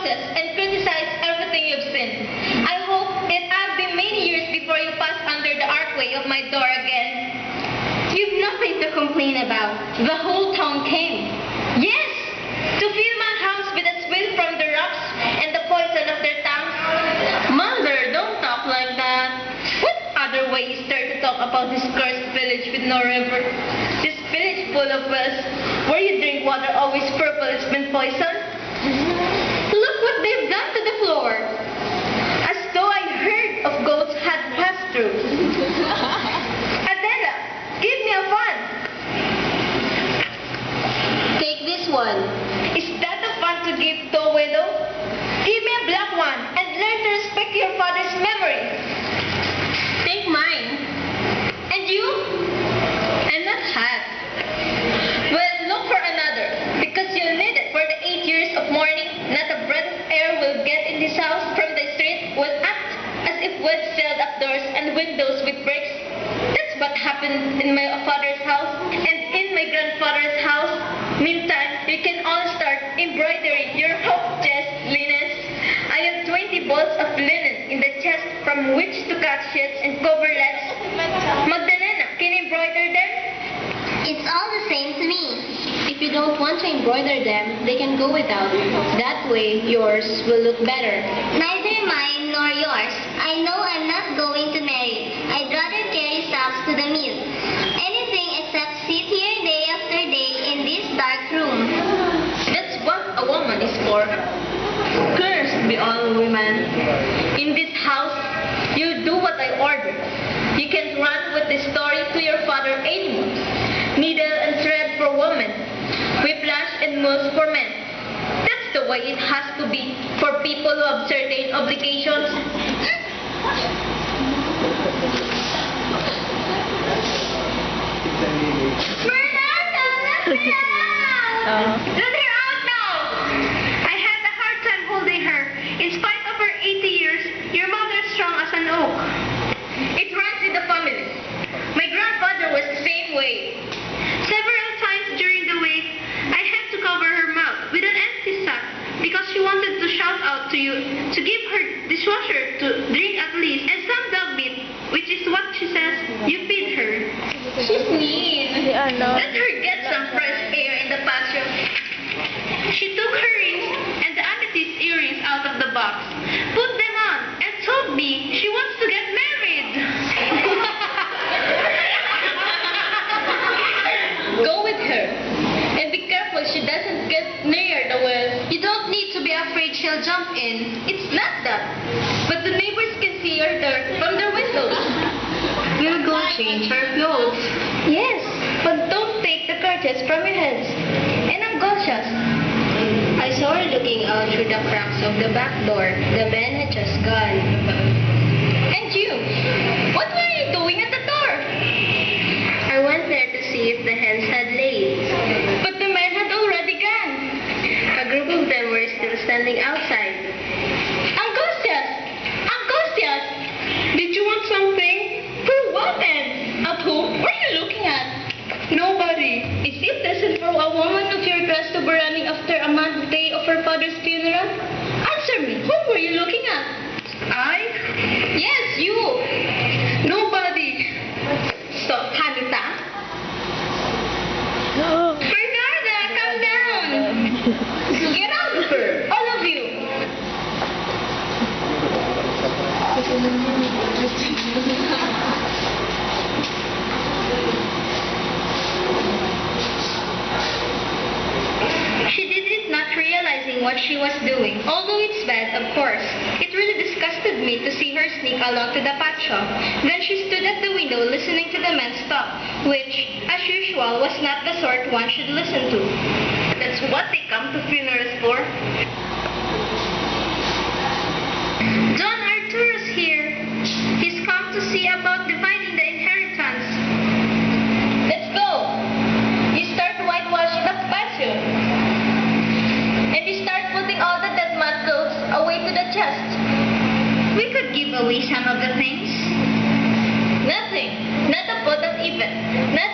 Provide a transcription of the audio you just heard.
process and criticize everything you've seen. I hope it'll be many years before you pass under the archway of my door again. You've nothing to complain about. The whole town came. Yes! To fill my house with the swill from the rocks and the poison of their tongues. Mother, don't talk like that. What other way is there to talk about this cursed village with no river? This village full of wells where you drink water always purple, it's been poisoned? Look what they've done to the floor. As though I heard of goats had passed through. Adela, give me a fan. Take this one. Is that a fan to give to a widow? Give me a black one and learn to respect your father's memory. Take mine. And you? And that hat. Well, look for another, because you'll need it for the 8 years of mourning. Not a breath of air will get in this house from the street. Will act as if we'd sealed up doors and windows with bricks. That's what happened in my father's house and in my grandfather's house. Meantime, you can all start embroidering your hope chest linens. I have 20 balls of linen in the chest from which to cut sheets and coverlets. Magdalena, can you embroider them? It's all the same to me. If you don't want to embroider them, they can go without. That way, yours will look better. Neither mine nor yours. I know I'm not going to marry. I'd rather carry socks to the mill. Anything except sit here day after day in this dark room. That's what a woman is for. Cursed be all women. In this house, you do what I order. You can't run with the story to your father anymore. Needle and thread for women. Whiplash and mulls for men. That's the way it has to be for people who have certain obligations. Bernarda, let me out! Let her out now! I had a hard time holding her. In spite of her 80 years, your mother is strong as an oak. It runs in the family. My grandfather was the same way. Several times during the week, I had to cover her mouth with an empty sack because she wanted to shout out to you to give her dishwasher to drink at least and some dog meat, which is what she says you feed her. She's mean. Let her get some fresh air in the patio. She took her rings and the amethyst earrings out of the box, put them on, and told me she wants to get married. Go with her. And be careful she doesn't get near the well. You don't need to be afraid she'll jump in. It's not that. But the neighbors can see her there from their windows. We'll go change her clothes. Yes, but don't take the curtains from your heads. And I'm cautious. I saw her looking out through the cracks of the back door. The man had just gone. And you? What were you doing at the door? I went there to see if the hens had laid. But the men had already gone. A group of them were still standing outside. Angustias! Angustias! Did you want something? For what then? At whom? What are you looking at? Nobody. Is it decent for a woman of your class to be running after a man the day of her father's funeral? Answer me. Whom were you looking at? I? Yes, you. Nobody. So, Hanita? Bernarda, calm down. Get out of her, all of you. She did it not realizing what she was doing. Although it's bad, of course. It really disgusted me to see her sneak along to the patio. Then she stood at the window listening to the men's talk, which, as usual, was not the sort one should listen to. That's what they come to funerals for. John Arturus here. He's come to see about dividing the inheritance. Let's go. You start whitewashing the patio. And you start putting all the dead man clothes away to the chest. We could give away some of the things. Nothing. Not a bottom even. Not